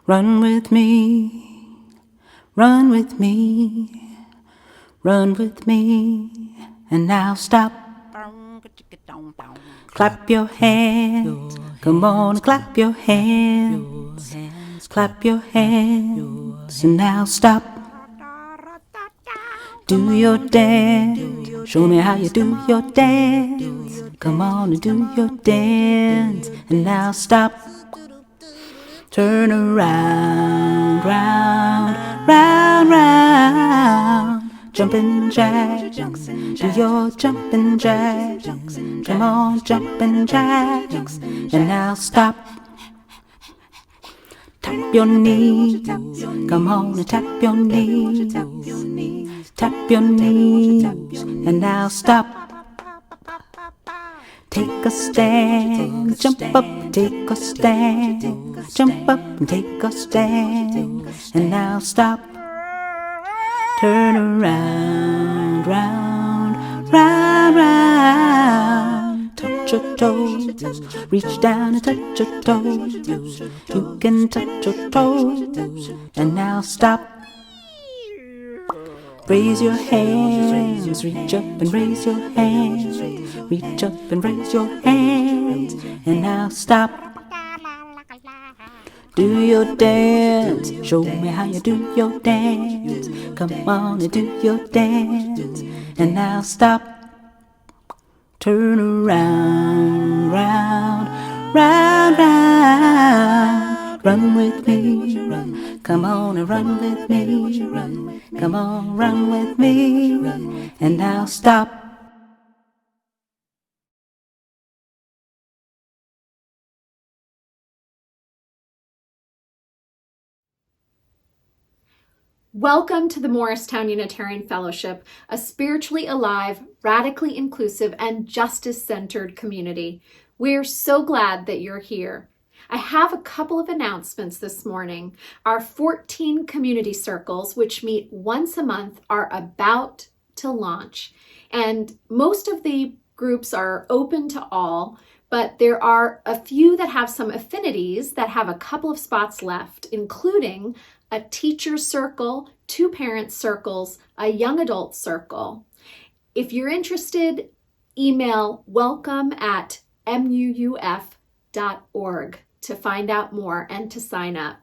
Run with me, run with me, run with me, and now stop. Clap your hands, come on, clap your hands, clap your hands, and now stop. Do your dance, show me how you do your dance. Come on and do your dance, and now stop. Turn around, round, round, round. Jumpin' jacks, do your jumpin' jacks. Come on, jumpin' jacks, and now stop. Tap your knees, come on and tap your knees. Tap your knees, and now stop. Take a stand, jump up, take a stand. Jump up and take a stand, and now stop. Turn around, round, round, round. Touch your toes, reach down and touch your toes. You can touch your toes, and now stop. Raise your hands, reach up and raise your hands. Reach up and raise your hands, and now stop. Do your dance, show me how you do your dance. Come on and do your dance, and now stop. Turn around, round, round, round. Run with me, come on and run with me. Come on, run with me, and now stop. Welcome to the Morristown Unitarian Fellowship, a spiritually alive, radically inclusive, and justice-centered community. We're so glad that you're here. I have a couple of announcements this morning. Our 14 community circles, which meet once a month, are about to launch. And most of the groups are open to all, but there are a few that have some affinities that have a couple of spots left, including a teacher circle, 2 parent circles, a young adult circle. If you're interested, email welcome@muuf.org to find out more and to sign up.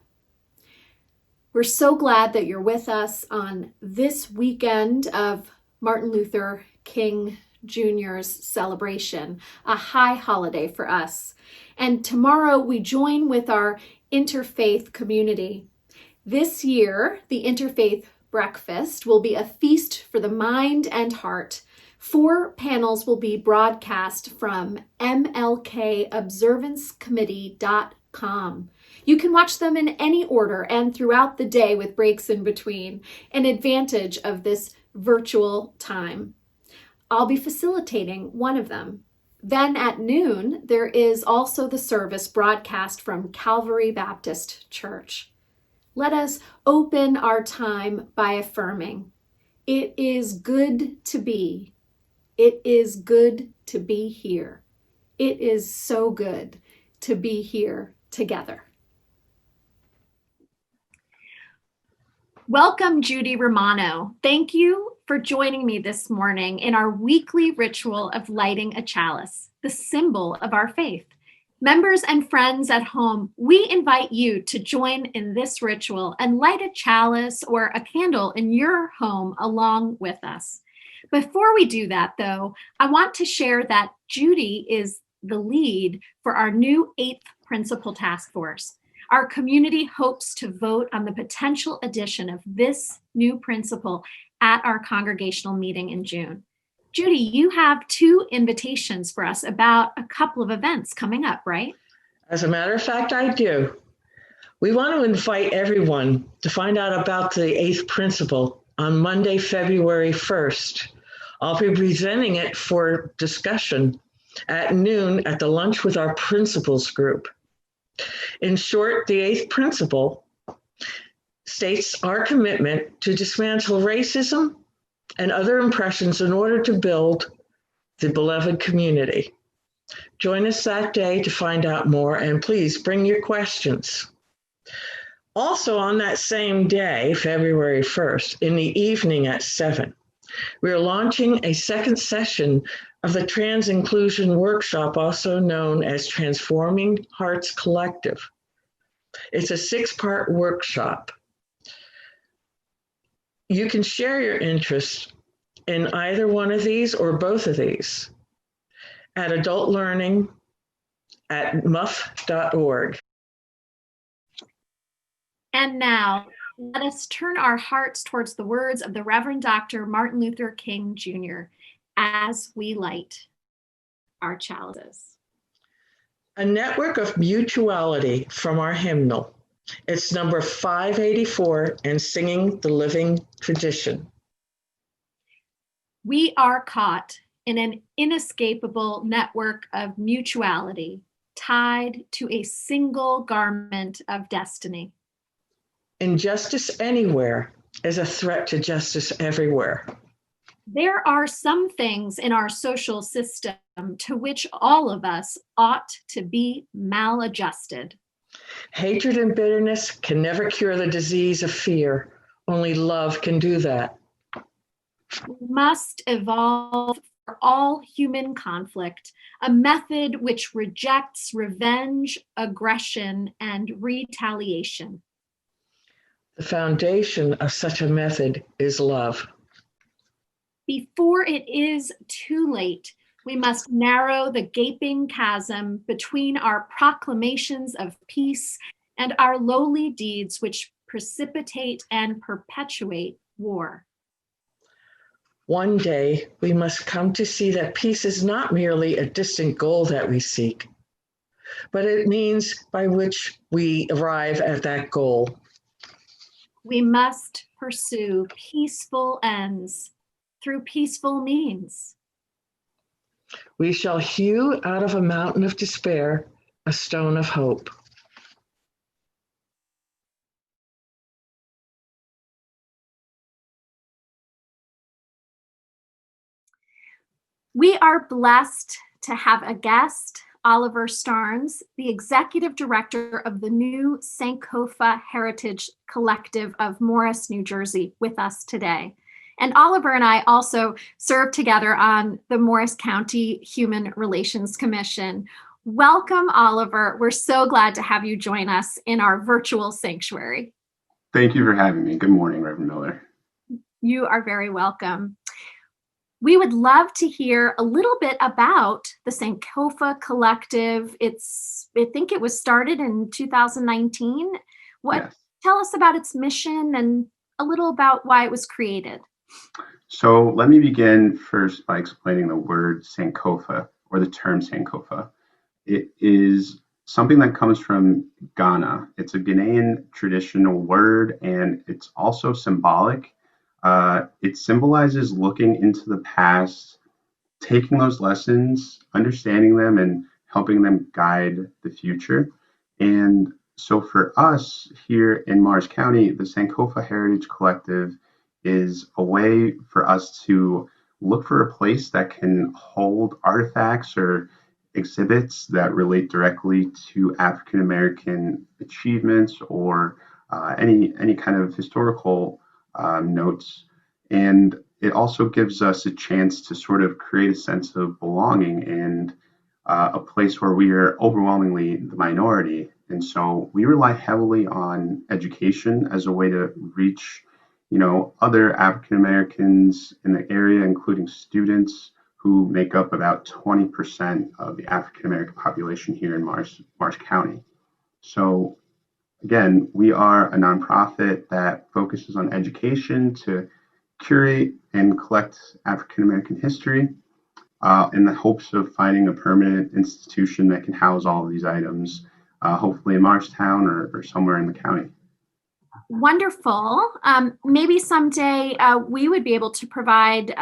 We're so glad that you're with us on this weekend of Martin Luther King Jr.'s celebration, a high holiday for us. And tomorrow we join with our interfaith community. This year, the Interfaith Breakfast will be a feast for the mind and heart. 4 panels will be broadcast from mlkobservancecommittee.com. You can watch them in any order and throughout the day with breaks in between, an advantage of this virtual time. I'll be facilitating one of them. Then at noon, there is also the service broadcast from Calvary Baptist Church. Let us open our time by affirming, it is good to be. It is good to be here. It is so good to be here together. Welcome, Judy Romano. Thank you for joining me this morning in our weekly ritual of lighting a chalice, the symbol of our faith. Members and friends at home, we invite you to join in this ritual and light a chalice or a candle in your home along with us. Before we do that, though, I want to share that Judy is the lead for our new 8th Principal Task Force. Our community hopes to vote on the potential addition of this new principle at our congregational meeting in June. Judy, you have 2 invitations for us about a couple of events coming up, right? As a matter of fact, I do. We want to invite everyone to find out about the 8th principle on Monday, February 1st. I'll be presenting it for discussion at noon at the Lunch with Our Principals group. In short, the 8th principle states our commitment to dismantle racism and other impressions in order to build the beloved community. Join us that day to find out more, and please bring your questions. Also on that same day, February 1st, in the evening at 7, we are launching a second session of the Trans Inclusion Workshop, also known as Transforming Hearts Collective. It's a 6-part workshop. You can share your interest in either one of these or both of these at adultlearning@muff.org. And now, let us turn our hearts towards the words of the Reverend Dr. Martin Luther King Jr. as we light our chalices. A network of mutuality from our hymnal. It's number 584 and Singing the Living Tradition. We are caught in an inescapable network of mutuality tied to a single garment of destiny. Injustice anywhere is a threat to justice everywhere. There are some things in our social system to which all of us ought to be maladjusted. Hatred and bitterness can never cure the disease of fear. Only love can do that. We must evolve for all human conflict, a method which rejects revenge, aggression, and retaliation. The foundation of such a method is love. Before it is too late, we must narrow the gaping chasm between our proclamations of peace and our lowly deeds which precipitate and perpetuate war. One day, we must come to see that peace is not merely a distant goal that we seek, but it means by which we arrive at that goal. We must pursue peaceful ends through peaceful means. We shall hew out of a mountain of despair a stone of hope. We are blessed to have a guest, Oliver Starnes, the executive director of the new Sankofa Heritage Collective of Morris, New Jersey, with us today. And Oliver and I also serve together on the Morris County Human Relations Commission. Welcome, Oliver. We're so glad to have you join us in our virtual sanctuary. Thank you for having me. Good morning, Reverend Miller. You are very welcome. We would love to hear a little bit about the Sankofa Collective. I think it was started in 2019. Yes. Tell us about its mission and a little about why it was created. So let me begin first by explaining the word Sankofa, or the term Sankofa. It is something that comes from Ghana. It's a Ghanaian traditional word, and it's also symbolic. It symbolizes looking into the past, taking those lessons, understanding them, and helping them guide the future. And so for us here in Morris County, the Sankofa Heritage Collective is a way for us to look for a place that can hold artifacts or exhibits that relate directly to African American achievements or any kind of historical notes. And it also gives us a chance to sort of create a sense of belonging and a place where we are overwhelmingly the minority. And so we rely heavily on education as a way to reach, other African Americans in the area, including students who make up about 20% of the African American population here in Morris County. So again, we are a nonprofit that focuses on education to curate and collect African American history in the hopes of finding a permanent institution that can house all of these items, hopefully in Morristown or somewhere in the county. Wonderful. Maybe someday we would be able to provide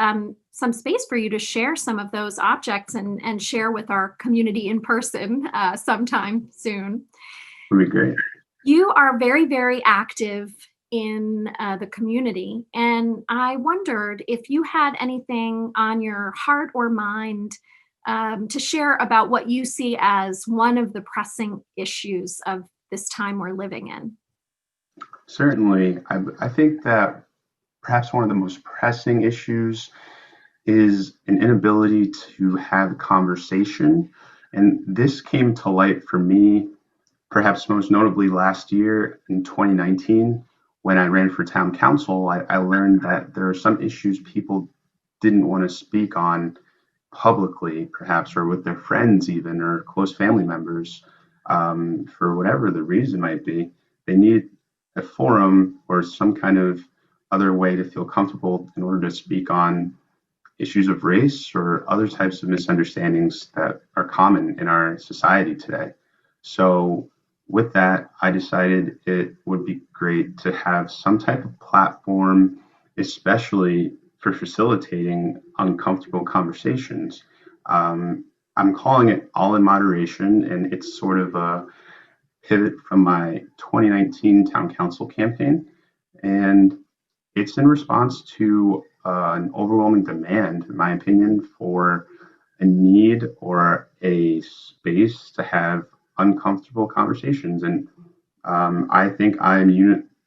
some space for you to share some of those objects and share with our community in person sometime soon. That would be great. You are very, very active in the community, and I wondered if you had anything on your heart or mind to share about what you see as one of the pressing issues of this time we're living in. Certainly. I think that perhaps one of the most pressing issues is an inability to have conversation. And this came to light for me, perhaps most notably last year in 2019, when I ran for town council. I learned that there are some issues people didn't want to speak on publicly, perhaps, or with their friends, even, or close family members, for whatever the reason might be. They need a forum or some kind of other way to feel comfortable in order to speak on issues of race or other types of misunderstandings that are common in our society today. So, with that, I decided it would be great to have some type of platform, especially for facilitating uncomfortable conversations. I'm calling it All in Moderation, and it's sort of a pivot from my 2019 town council campaign. And it's in response to an overwhelming demand, in my opinion, for a need or a space to have uncomfortable conversations. And I think I'm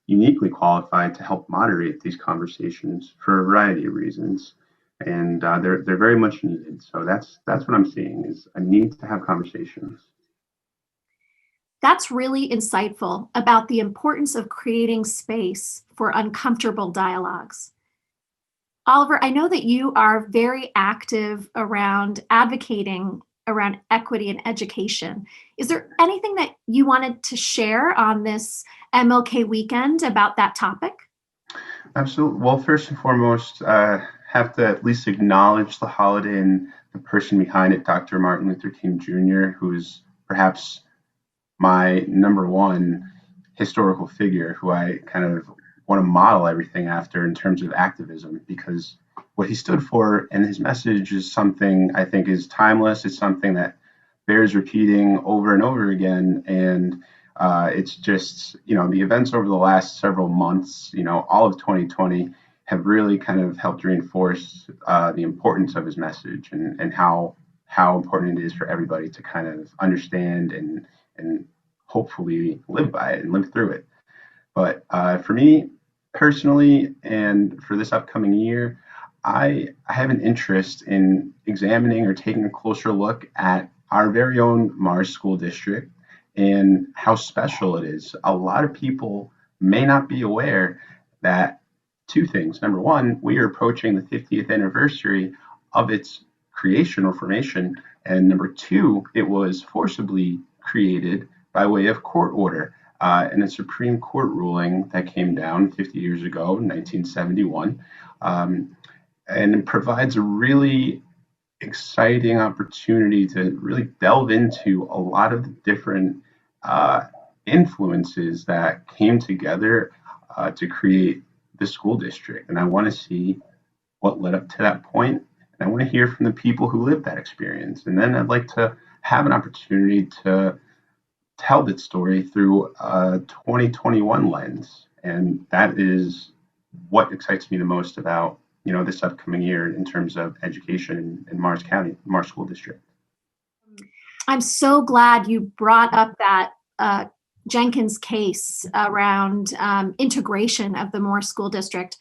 uniquely qualified to help moderate these conversations for a variety of reasons. And they're very much needed. So that's what I'm seeing is a need to have conversations. That's really insightful about the importance of creating space for uncomfortable dialogues. Oliver, I know that you are very active around advocating around equity and education. Is there anything that you wanted to share on this MLK weekend about that topic? Absolutely. Well, first and foremost, have to at least acknowledge the holiday and the person behind it, Dr. Martin Luther King Jr., who is perhaps my number one historical figure who I kind of want to model everything after in terms of activism, because what he stood for and his message is something I think is timeless. It's something that bears repeating over and over again. And it's just, the events over the last several months, all of 2020 have really kind of helped reinforce the importance of his message and how important it is for everybody to kind of understand and hopefully live by it and live through it. But for me personally, and for this upcoming year, I have an interest in examining or taking a closer look at our very own Mars School District and how special it is. A lot of people may not be aware that two things. Number one, we are approaching the 50th anniversary of its creation or formation. And number two, it was forcibly created by way of court order and a Supreme Court ruling that came down 50 years ago in 1971. And it provides a really exciting opportunity to really delve into a lot of the different influences that came together to create the school district. And I want to see what led up to that point. And I want to hear from the people who lived that experience. And then I'd like to have an opportunity to tell that story through a 2021 lens. And that is what excites me the most about this upcoming year in terms of education in Mars County, Mars School District. I'm so glad you brought up that Jenkins case around integration of the Moore School District.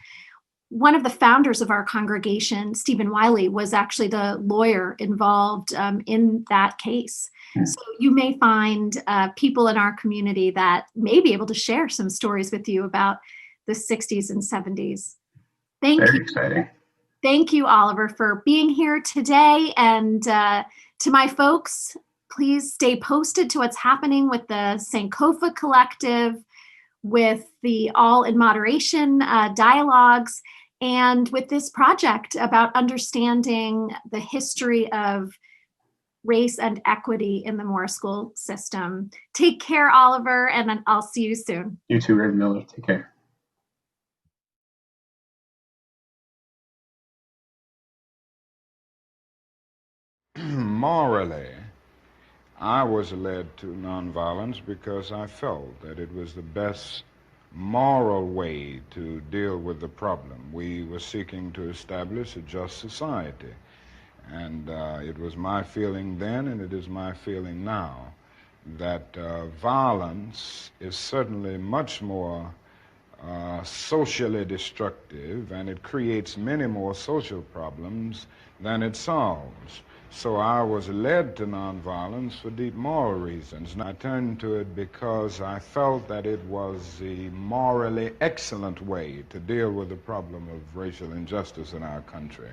One of the founders of our congregation, Stephen Wiley, was actually the lawyer involved in that case. So you may find people in our community that may be able to share some stories with you about the 60s and 70s. Very exciting. Thank you, Oliver, for being here today. And to my folks, please stay posted to what's happening with the Sankofa Collective, with the All in Moderation dialogues, and with this project about understanding the history of race and equity in the Moore School system. Take care, Oliver, and then I'll see you soon. You too, Reverend Miller. Take care. Morally, I was led to nonviolence because I felt that it was the best moral way to deal with the problem. We were seeking to establish a just society. And it was my feeling then, and it is my feeling now, that violence is certainly much more socially destructive, and it creates many more social problems than it solves. So I was led to nonviolence for deep moral reasons. And I turned to it because I felt that it was the morally excellent way to deal with the problem of racial injustice in our country.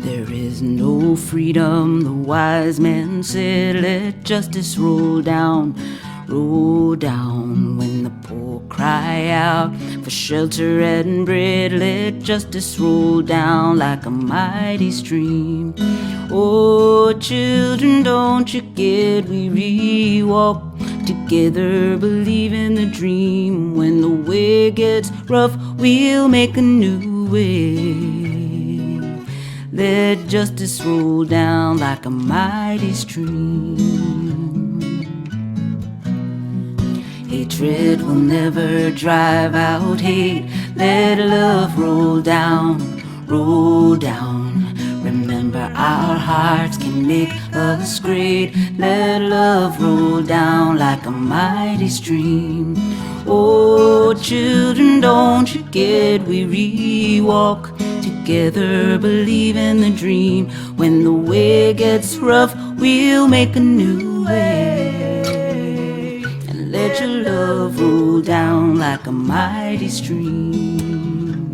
There is no freedom, the wise men said, let justice roll down when the poor cry out for shelter and bread. Let justice roll down like a mighty stream. Oh, children, don't you get weary? Walk together, believe in the dream. When the way gets rough, we'll make a new way. Let justice roll down like a mighty stream. Hatred will never drive out hate. Let love roll down, roll down. Remember, our hearts can make us great. Let love roll down like a mighty stream. Oh, children, don't you get weary? Walk together, believe in the dream. When the way gets rough, we'll make a new way. Let your love roll down like a mighty stream.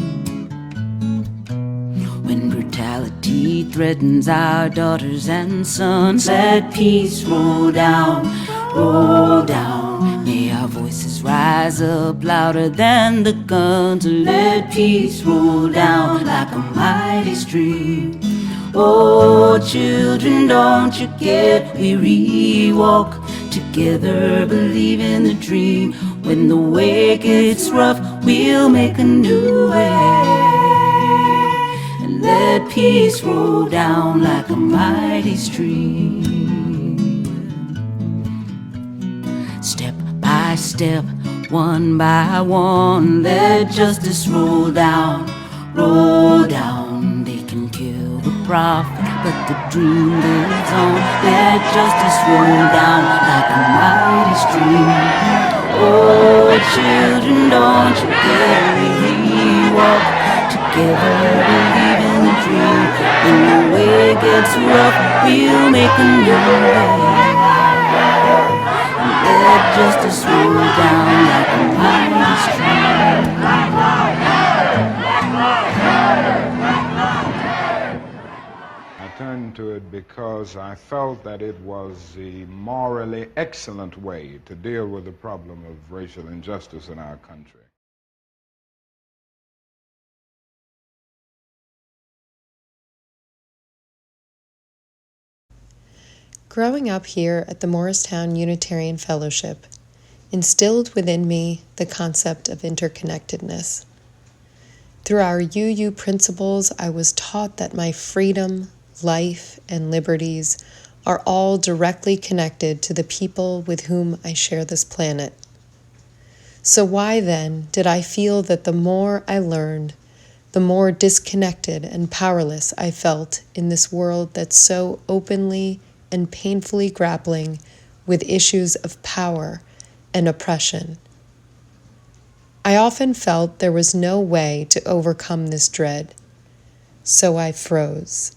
When brutality threatens our daughters and sons, let peace roll down, roll down. May our voices rise up louder than the guns. Let peace roll down like a mighty stream. Oh, children, don't you get weary? Walk together, believe in the dream. When the way gets rough, we'll make a new way. And let peace roll down like a mighty stream. Step by step, one by one, let justice roll down, roll down. They can kill the prophet, but the dream lives on. Let justice roll down like a mighty stream. Oh, children, don't you get weary? Walk together, believe in the dream. When the way gets rough, we'll make a new way. Let justice roll down like a mighty stream. I turned to it because I felt that it was the morally excellent way to deal with the problem of racial injustice in our country. Growing up here at the Morristown Unitarian Fellowship instilled within me the concept of interconnectedness. Through our UU principles, I was taught that my freedom, life, and liberties are all directly connected to the people with whom I share this planet. So why then did I feel that the more I learned, the more disconnected and powerless I felt in this world that's so openly and painfully grappling with issues of power and oppression? I often felt there was no way to overcome this dread, so I froze.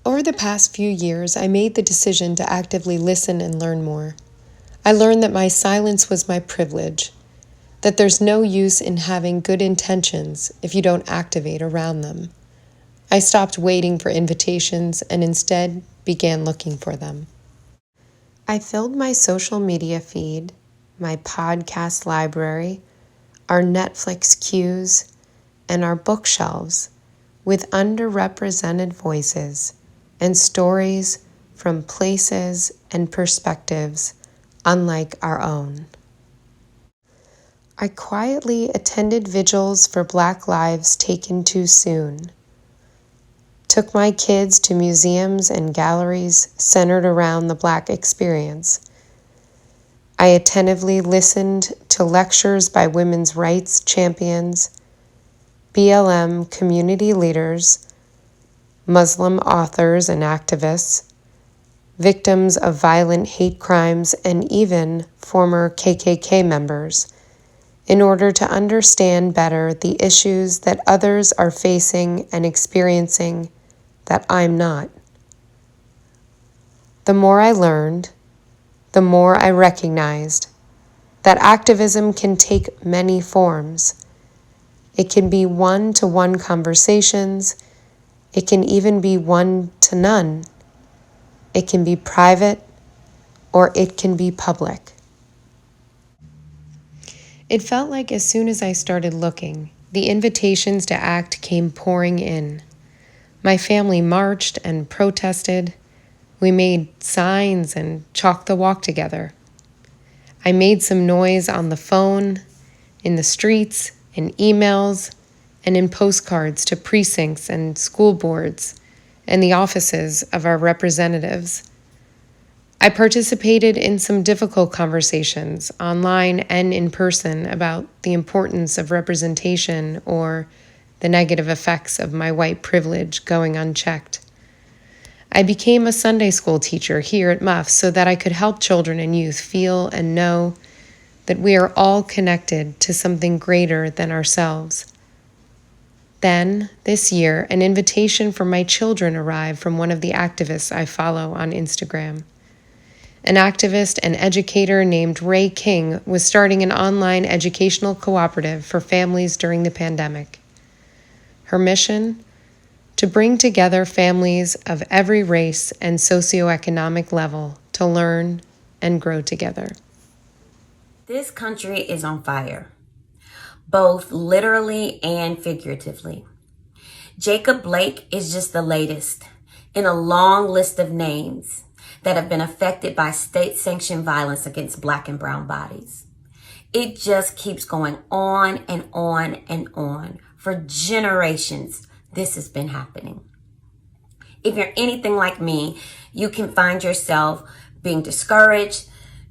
Over the past few years, I made the decision to actively listen and learn more. I learned that my silence was my privilege, that there's no use in having good intentions if you don't activate around them. I stopped waiting for invitations and instead began looking for them. I filled my social media feed, my podcast library, our Netflix queues, and our bookshelves with underrepresented voices and stories from places and perspectives unlike our own. I quietly attended vigils for Black lives taken too soon, took my kids to museums and galleries centered around the Black experience. I attentively listened to lectures by women's rights champions, BLM community leaders, Muslim authors and activists, victims of violent hate crimes, and even former KKK members, in order to understand better the issues that others are facing and experiencing that I'm not. The more I learned, the more I recognized that activism can take many forms. It can be one-to-one conversations. It can even be one-to-none. It can be private, or it can be public. It felt like as soon as I started looking, the invitations to act came pouring in. My family marched and protested. We made signs and chalked the walk together. I made some noise on the phone, in the streets, in emails, and in postcards to precincts and school boards and the offices of our representatives. I participated in some difficult conversations, online and in person, about the importance of representation or the negative effects of my white privilege going unchecked. I became a Sunday school teacher here at MUF so that I could help children and youth feel and know that we are all connected to something greater than ourselves. Then, this year, an invitation for my children arrived from one of the activists I follow on Instagram. An activist and educator named Ray King was starting an online educational cooperative for families during the pandemic. Her mission? To bring together families of every race and socioeconomic level to learn and grow together. This country is on fire, both literally and figuratively. Jacob Blake is just the latest in a long list of names that have been affected by state-sanctioned violence against Black and brown bodies. It just keeps going on and on and on. For generations, this has been happening. If you're anything like me, you can find yourself being discouraged,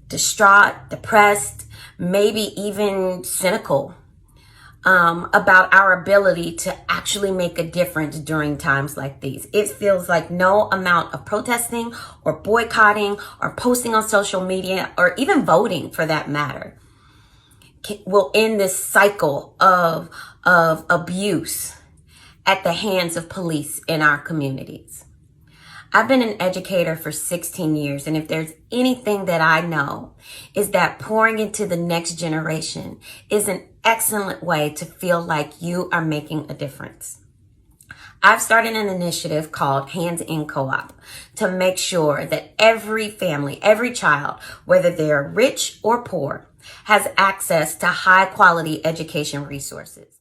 distraught, depressed, maybe even cynical about our ability to actually make a difference during times like these. It feels like no amount of protesting or boycotting or posting on social media or even voting for that matter will end this cycle of abuse at the hands of police in our communities. I've been an educator for 16 years, and if there's anything that I know is that pouring into the next generation is an excellent way to feel like you are making a difference. I've started an initiative called Hands In Co-op to make sure that every family, every child, whether they're rich or poor, has access to high-quality education resources.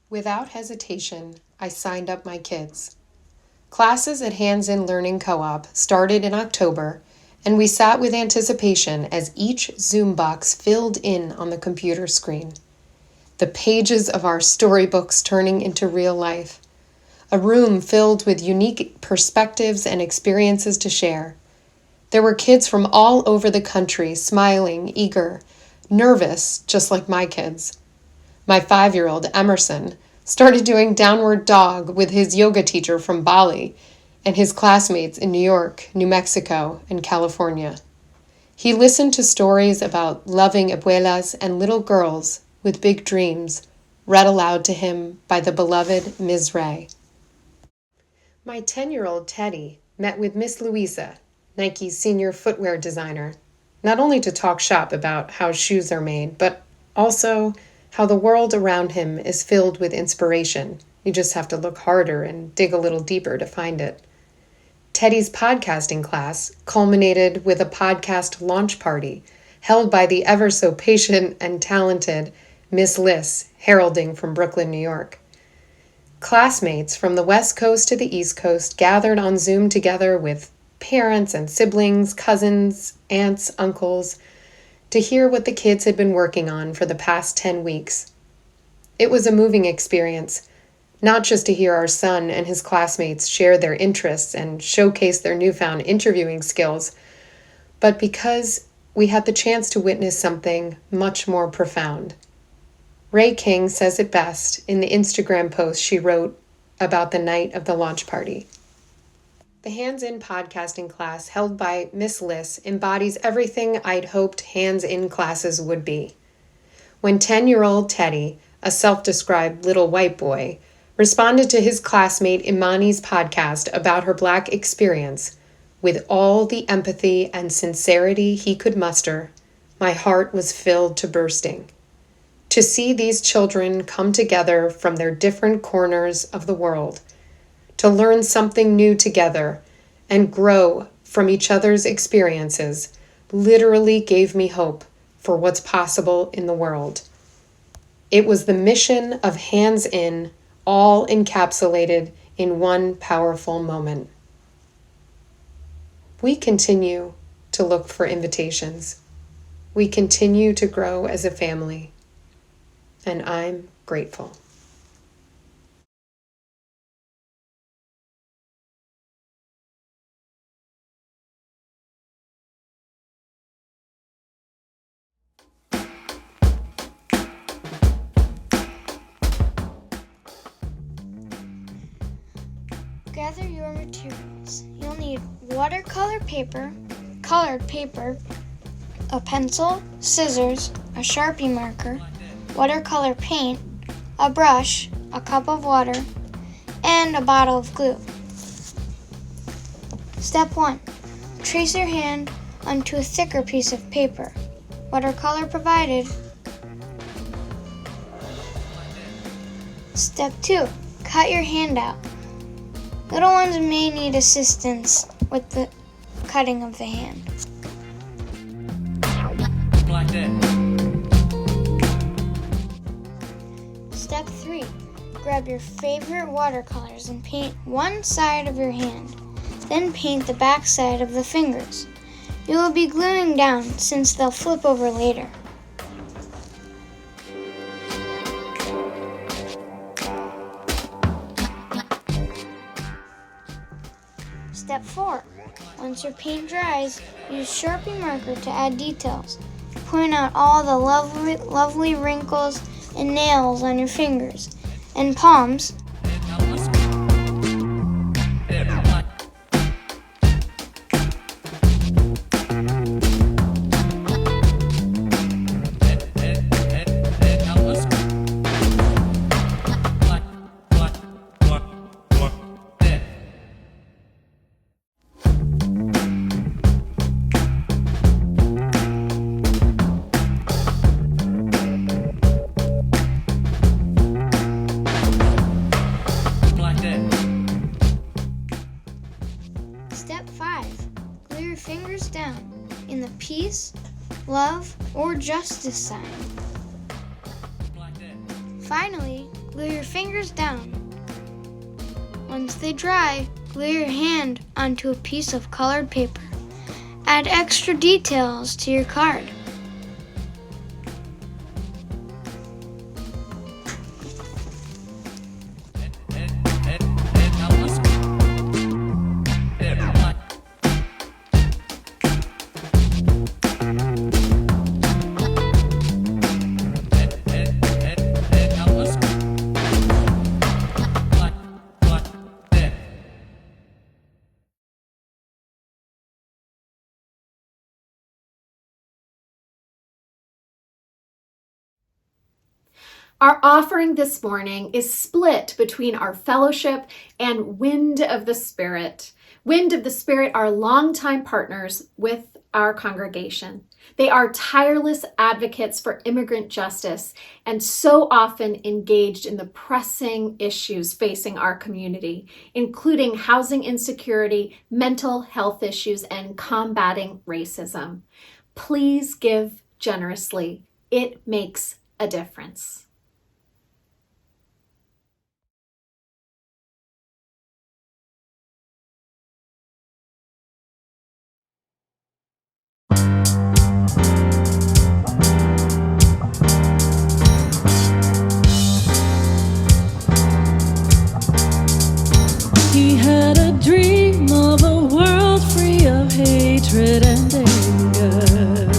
Without hesitation, I signed up my kids. Classes at Hands In Learning Co-op started in October, and we sat with anticipation as each Zoom box filled in on the computer screen. The pages of our storybooks turning into real life. A room filled with unique perspectives and experiences to share. There were kids from all over the country, smiling, eager, nervous, just like my kids. My 5-year-old, Emerson, started doing downward dog with his yoga teacher from Bali and his classmates in New York, New Mexico, and California. He listened to stories about loving abuelas and little girls with big dreams, read aloud to him by the beloved Ms. Ray. My 10-year-old Teddy met with Miss Louisa, Nike's senior footwear designer, not only to talk shop about how shoes are made, but also how the world around him is filled with inspiration. You just have to look harder and dig a little deeper to find it. Teddy's podcasting class culminated with a podcast launch party held by the ever so patient and talented Miss Liss, heralding from Brooklyn, New York. Classmates from the West Coast to the East Coast gathered on Zoom together with parents and siblings, cousins, aunts, uncles, to hear what the kids had been working on for the past 10 weeks. It was a moving experience, not just to hear our son and his classmates share their interests and showcase their newfound interviewing skills, but because we had the chance to witness something much more profound. Ray King says it best in the Instagram post she wrote about the night of the launch party. The Hands-In podcasting class held by Miss Liss embodies everything I'd hoped hands-in classes would be. When 10-year-old Teddy, a self-described little white boy, responded to his classmate Imani's podcast about her Black experience with all the empathy and sincerity he could muster, my heart was filled to bursting. To see these children come together from their different corners of the world, to learn something new together and grow from each other's experiences, literally gave me hope for what's possible in the world. It was the mission of Hands In, all encapsulated in one powerful moment. We continue to look for invitations. We continue to grow as a family, and I'm grateful. Gather your materials. You'll need watercolor paper, colored paper, a pencil, scissors, a Sharpie marker, watercolor paint, a brush, a cup of water, and a bottle of glue. Step 1. Trace your hand onto a thicker piece of paper. Watercolor provided. Step 2. Cut your hand out. Little ones may need assistance with the cutting of the hand. Like that. Step 3. Grab your favorite watercolors and paint one side of your hand. Then paint the back side of the fingers. You will be gluing down since they'll flip over later. Step 4. Once your paint dries, use Sharpie marker to add details. Point out all the lovely wrinkles and nails on your fingers and palms. Step 5. Glue your fingers down in the peace, love, or justice sign. Finally, glue your fingers down. Once they dry, glue your hand onto a piece of colored paper. Add extra details to your card. Our offering this morning is split between our fellowship and Wind of the Spirit. Wind of the Spirit are longtime partners with our congregation. They are tireless advocates for immigrant justice and so often engaged in the pressing issues facing our community, including housing insecurity, mental health issues, and combating racism. Please give generously. It makes a difference. He had a dream of a world free of hatred and anger.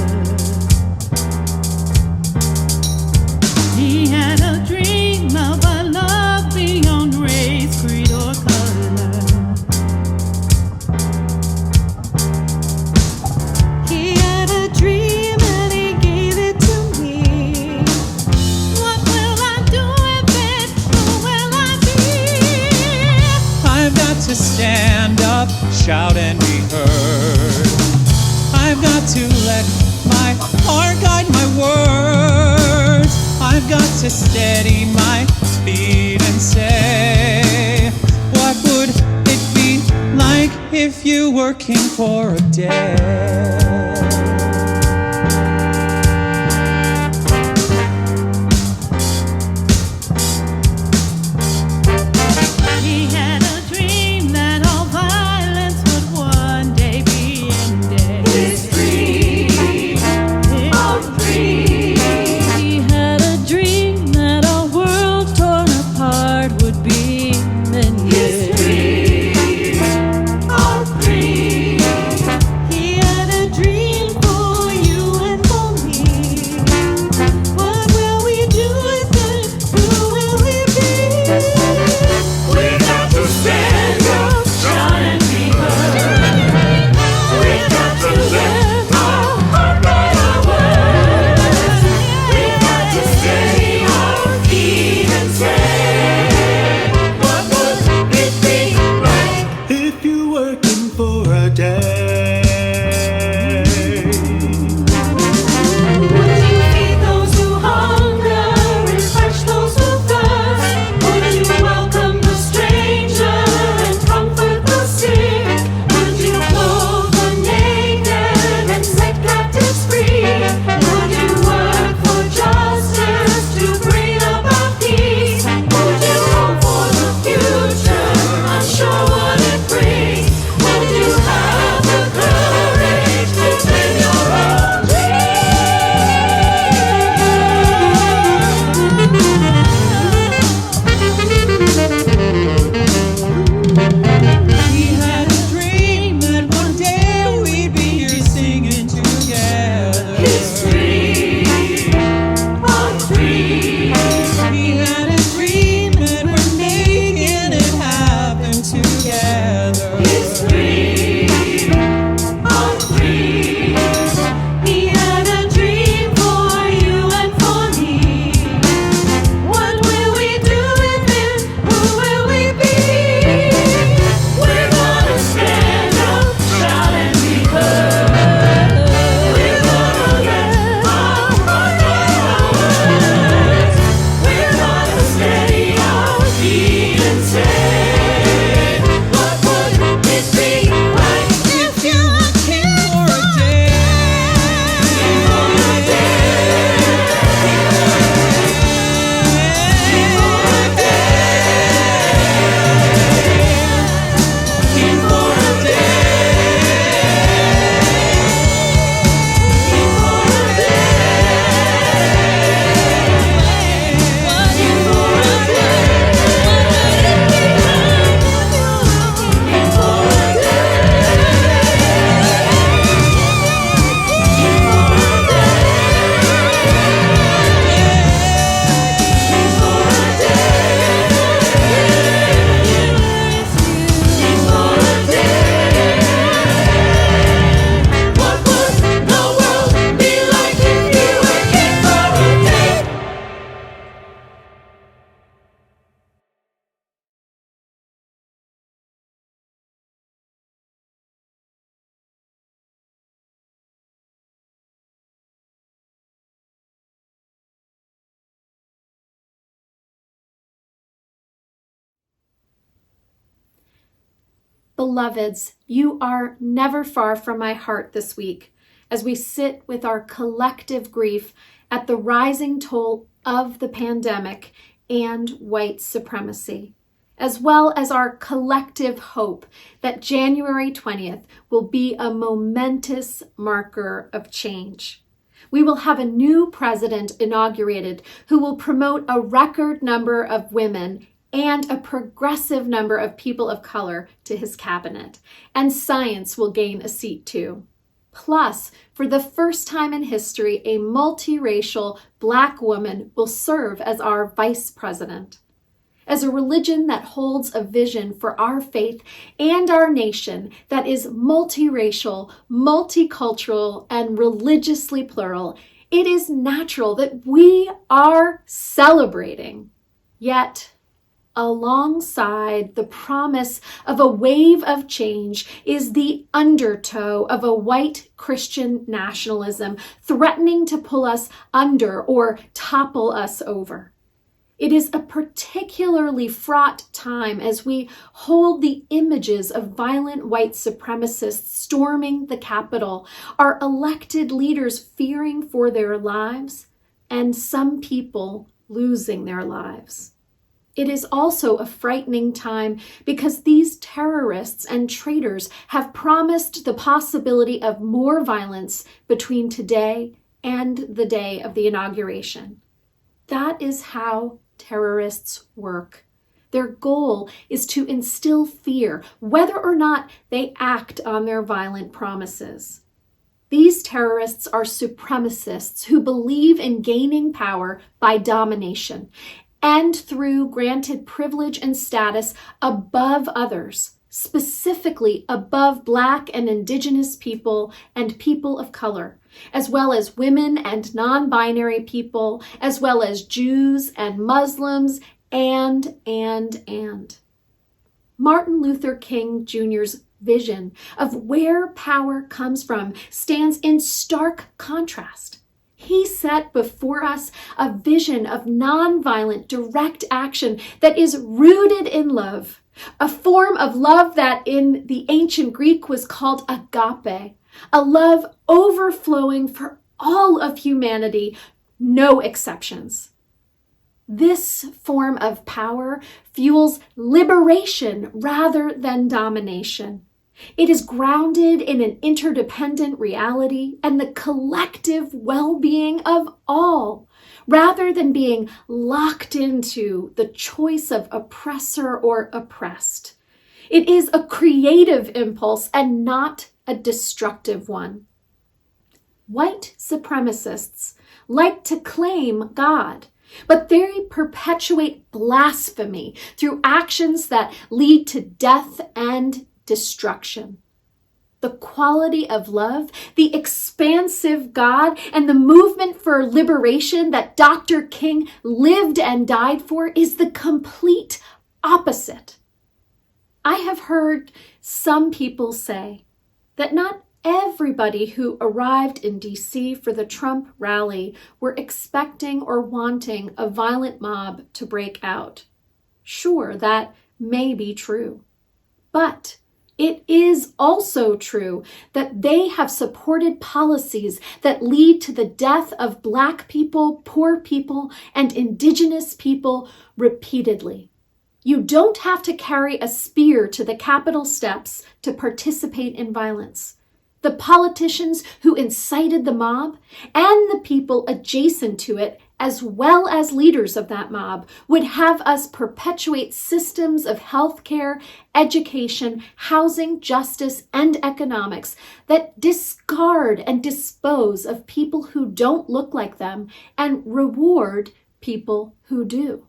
He had a dream of a love beyond race, creed, or color. to steady my feet and say, what would it be like if you were king for a day? He had a dream that all violence would one day be ended. His dream of dreams. He had a dream that a world torn apart would be mended. His dream of dreams. He had a dream for you and for me. What will we do with it? Who will we be? We got to stand up, shout and be heard. We got to let our heart write our words. We got to steady our feet and say, what would it be like If you were king for a day. Would you feed those who hunger, refresh those who thirst? Would you welcome the stranger and comfort the sick? Would you clothe the naked and set captives free? Would you work for justice to bring about peace? Would you hope for the future, unsure what it brings? Would you have the courage to claim your own He had a dream that one day we'd be here singing together. His dream of dreams. He had a dream that we're making it happen together. His dream of dreams. He had a dream for you and for me. What will we do with it? Who will we be? We're gonna stand up, shout and be heard. We're gonna let our heart write our words. We're gonna steady our feet and say, what would it be like If you were king for a day. for a day? King for a day. King for a What would the world be like if you were king for a day? Beloveds, you are never far from my heart this week as we sit with our collective grief at the rising toll of the pandemic and white supremacy, as well as our collective hope that January 20th will be a momentous marker of change. We will have a new president inaugurated who will promote a record number of women and a progressive number of people of color to his cabinet. And science will gain a seat too. Plus, for the first time in history, a multiracial Black woman will serve as our vice president. As a religion that holds a vision for our faith and our nation that is multiracial, multicultural, and religiously plural, it is natural that we are celebrating. Yet, alongside the promise of a wave of change is the undertow of a white Christian nationalism threatening to pull us under or topple us over. It is a particularly fraught time as we hold the images of violent white supremacists storming the Capitol, our elected leaders fearing for their lives, and some people losing their lives. It is also a frightening time because these terrorists and traitors have promised the possibility of more violence between today and the day of the inauguration. That is how terrorists work. Their goal is to instill fear, whether or not they act on their violent promises. These terrorists are supremacists who believe in gaining power by domination and through granted privilege and status above others, specifically above Black and Indigenous people and people of color, as well as women and non-binary people, as well as Jews and Muslims, and. Martin Luther King Jr.'s vision of where power comes from stands in stark contrast. He set before us a vision of nonviolent, direct action that is rooted in love, a form of love that in the ancient Greek was called agape, a love overflowing for all of humanity, no exceptions. This form of power fuels liberation rather than domination. It is grounded in an interdependent reality and the collective well-being of all, rather than being locked into the choice of oppressor or oppressed. It is a creative impulse and not a destructive one. White supremacists like to claim God, but they perpetuate blasphemy through actions that lead to death and destruction. The quality of love, the expansive God, and the movement for liberation that Dr. King lived and died for is the complete opposite. I have heard some people say that not everybody who arrived in DC for the Trump rally were expecting or wanting a violent mob to break out. Sure, that may be true. But it is also true that they have supported policies that lead to the death of Black people, poor people, and Indigenous people repeatedly. You don't have to carry a spear to the Capitol steps to participate in violence. The politicians who incited the mob and the people adjacent to it, as well as leaders of that mob, would have us perpetuate systems of healthcare, education, housing, justice, and economics that discard and dispose of people who don't look like them and reward people who do.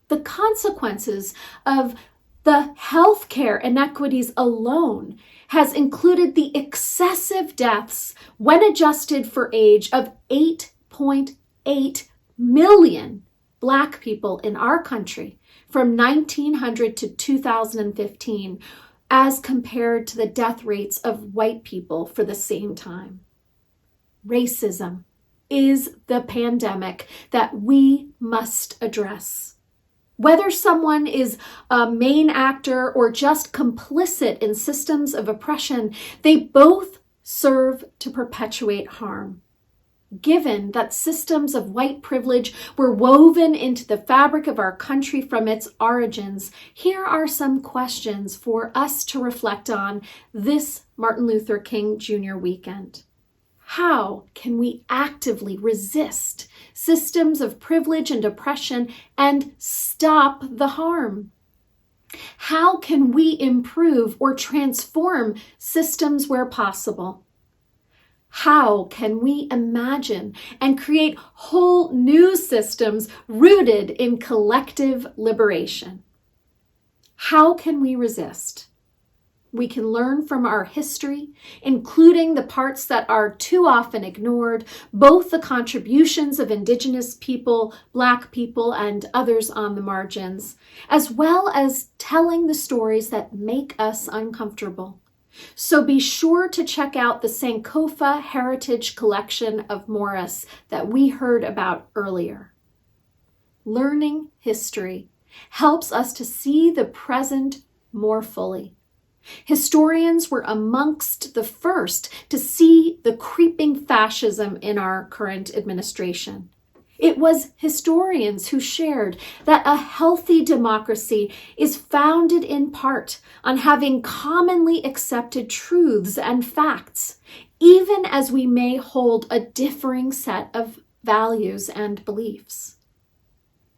The consequences of the healthcare inequities alone has included the excessive deaths when adjusted for age of 8.8 million Black people in our country from 1900 to 2015 as compared to the death rates of white people for the same time. Racism is the pandemic that we must address. Whether someone is a main actor or just complicit in systems of oppression, they both serve to perpetuate harm. Given that systems of white privilege were woven into the fabric of our country from its origins, here are some questions for us to reflect on this Martin Luther King Jr. weekend. How can we actively resist systems of privilege and oppression and stop the harm? How can we improve or transform systems where possible? How can we imagine and create whole new systems rooted in collective liberation? How can we resist? We can learn from our history, including the parts that are too often ignored, both the contributions of Indigenous people, Black people, and others on the margins, as well as telling the stories that make us uncomfortable. So be sure to check out the Sankofa Heritage Collection of Morris that we heard about earlier. Learning history helps us to see the present more fully. Historians were amongst the first to see the creeping fascism in our current administration. It was historians who shared that a healthy democracy is founded in part on having commonly accepted truths and facts, even as we may hold a differing set of values and beliefs.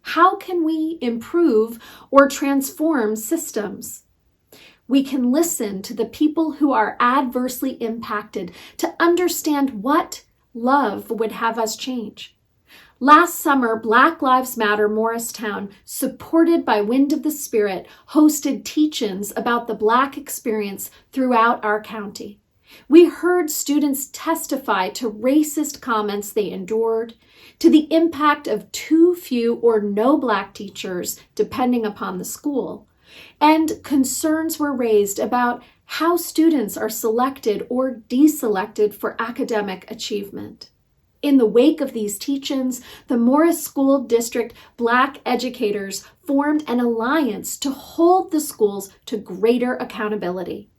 How can we improve or transform systems? We can listen to the people who are adversely impacted to understand what love would have us change. Last summer, Black Lives Matter Morristown, supported by Wind of the Spirit, hosted teach-ins about the Black experience throughout our county. We heard students testify to racist comments they endured, to the impact of too few or no Black teachers, depending upon the school, and concerns were raised about how students are selected or deselected for academic achievement. In the wake of these teach-ins, the Morris School District Black educators formed an alliance to hold the schools to greater accountability.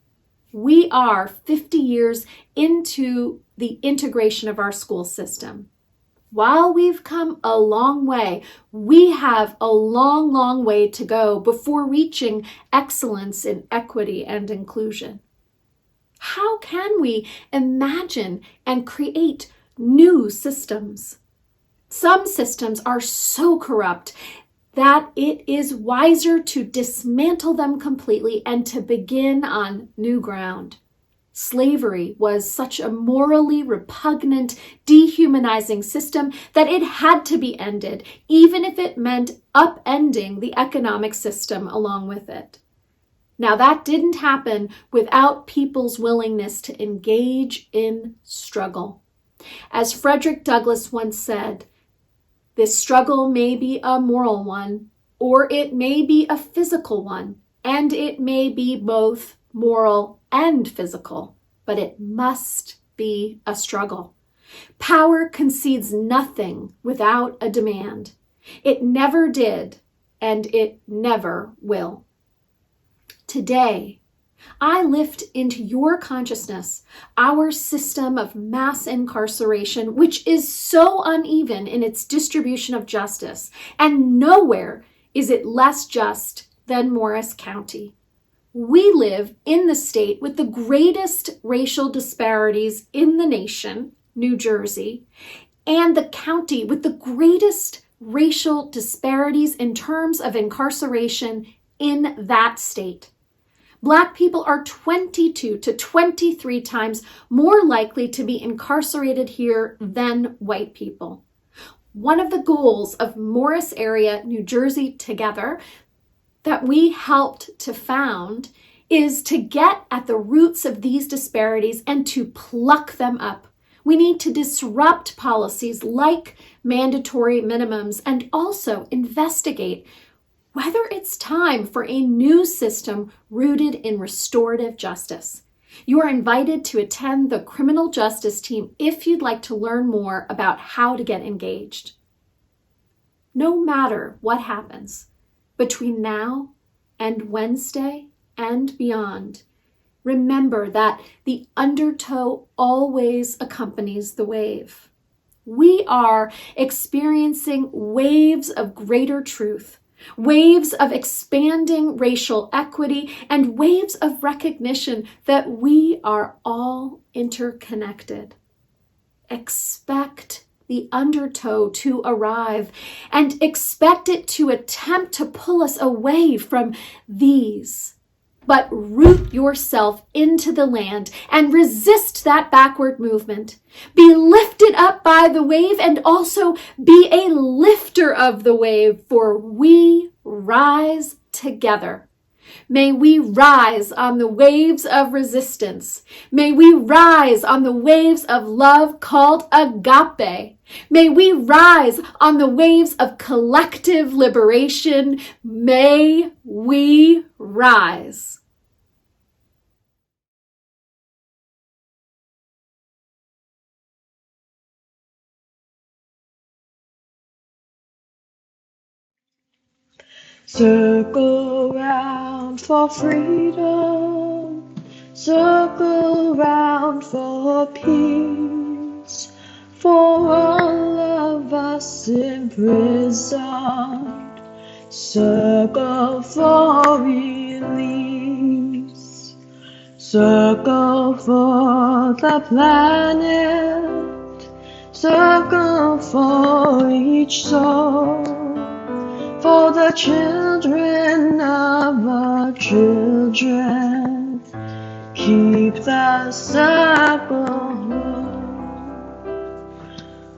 We are 50 years into the integration of our school system. While we've come a long way, we have a long, long way to go before reaching excellence in equity and inclusion. How can we imagine and create new systems? Some systems are so corrupt that it is wiser to dismantle them completely and to begin on new ground. Slavery was such a morally repugnant, dehumanizing system that it had to be ended, even if it meant upending the economic system along with it. Now, that didn't happen without people's willingness to engage in struggle. As Frederick Douglass once said, this struggle may be a moral one, or it may be a physical one, and it may be both moral and physical, but it must be a struggle. Power concedes nothing without a demand. It never did, and it never will. Today, I lift into your consciousness our system of mass incarceration, which is so uneven in its distribution of justice, and nowhere is it less just than Morris County. We live in the state with the greatest racial disparities in the nation, New Jersey, and the county with the greatest racial disparities in terms of incarceration in that state. Black people are 22 to 23 times more likely to be incarcerated here than white people. One of the goals of Morris Area New Jersey Together that we helped to found is to get at the roots of these disparities and to pluck them up. We need to disrupt policies like mandatory minimums and also investigate whether it's time for a new system rooted in restorative justice. You are invited to attend the criminal justice team if you'd like to learn more about how to get engaged. No matter what happens between now and Wednesday and beyond, remember that the undertow always accompanies the wave. We are experiencing waves of greater truth, waves of expanding racial equity, and waves of recognition that we are all interconnected. Expect the undertow to arrive and expect it to attempt to pull us away from these. But root yourself into the land and resist that backward movement. Be lifted up by the wave and also be a lifter of the wave, for we rise together. May we rise on the waves of resistance. May we rise on the waves of love called agape. May we rise on the waves of collective liberation. May we rise. Circle round for freedom, circle round for peace, for all of us imprisoned. Circle for release, circle for the planet, circle for each soul, for the children of our children. Keep the circle whole.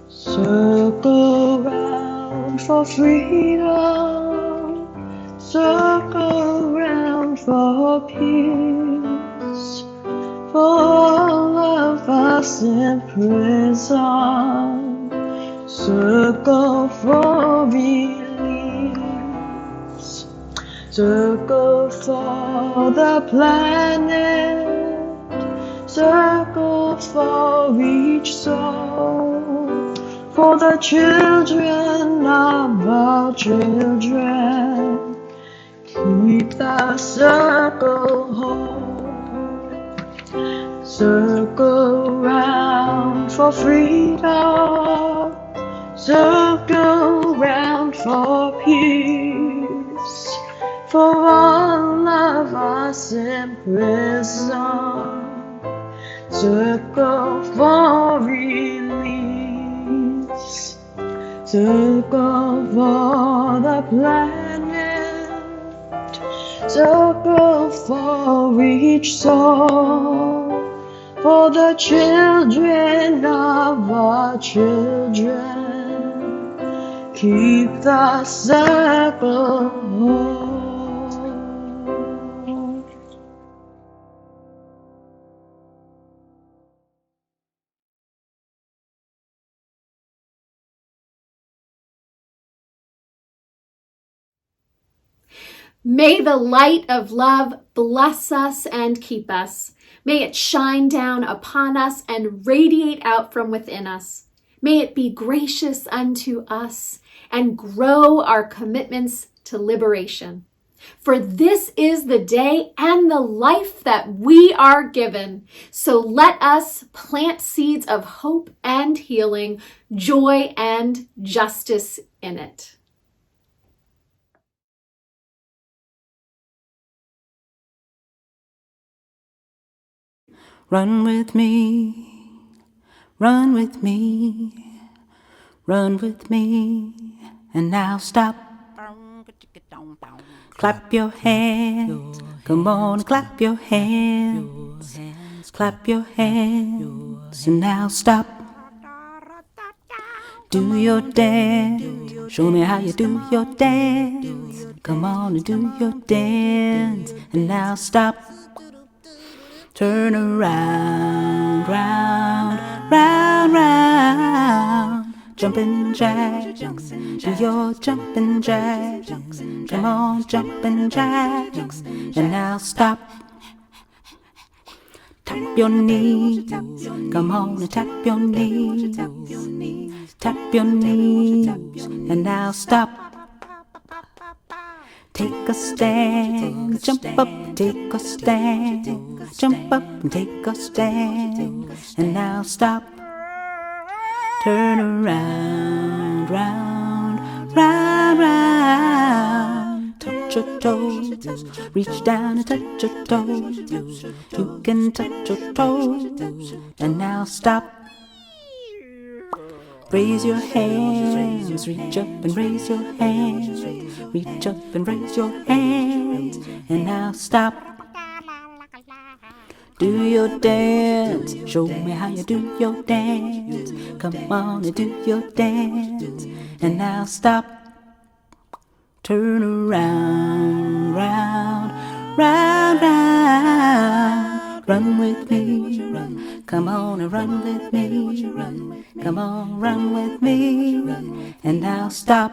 Circle round for freedom, circle round for peace, for all of us in prison. Circle for release, circle for the planet, circle for each soul, for the children of our children. Keep the circle whole. Circle round for freedom, circle round for peace, for all of us in prison. Circle for release, circle for the planet, circle for each soul, for the children of our children. Keep the circle whole. May the light of love bless us and keep us. May it shine down upon us and radiate out from within us. May it be gracious unto us and grow our commitments to liberation. For this is the day and the life that we are given. So let us plant seeds of hope and healing, joy and justice in it. Run with me, run with me, run with me, and now stop. Clap your hands, come on, clap your hands, clap your hands, and now stop. Do your dance, show me how you do your dance. Come on and do your dance, and now stop. Turn around, round, round, round. Jumping jacks, do your jumping jacks. Come on, jumping jacks, and now stop. Tap your knees, come on and tap your knees. Tap your knees, and now stop. Take a stand, jump up, take a stand. Jump up and take a stand, and now stop. Turn around, round, round, round. Touch your toes, reach down and touch your toes. You can touch your toes, and now stop. Raise your hands, reach up and raise your hands. Reach up and raise your hands, and now stop. Do your dance, show me how you do your dance. Come on and do your dance, and now stop. Turn around, round, round, round. Run with me, come on and run with me. Come on, run with me, and now stop.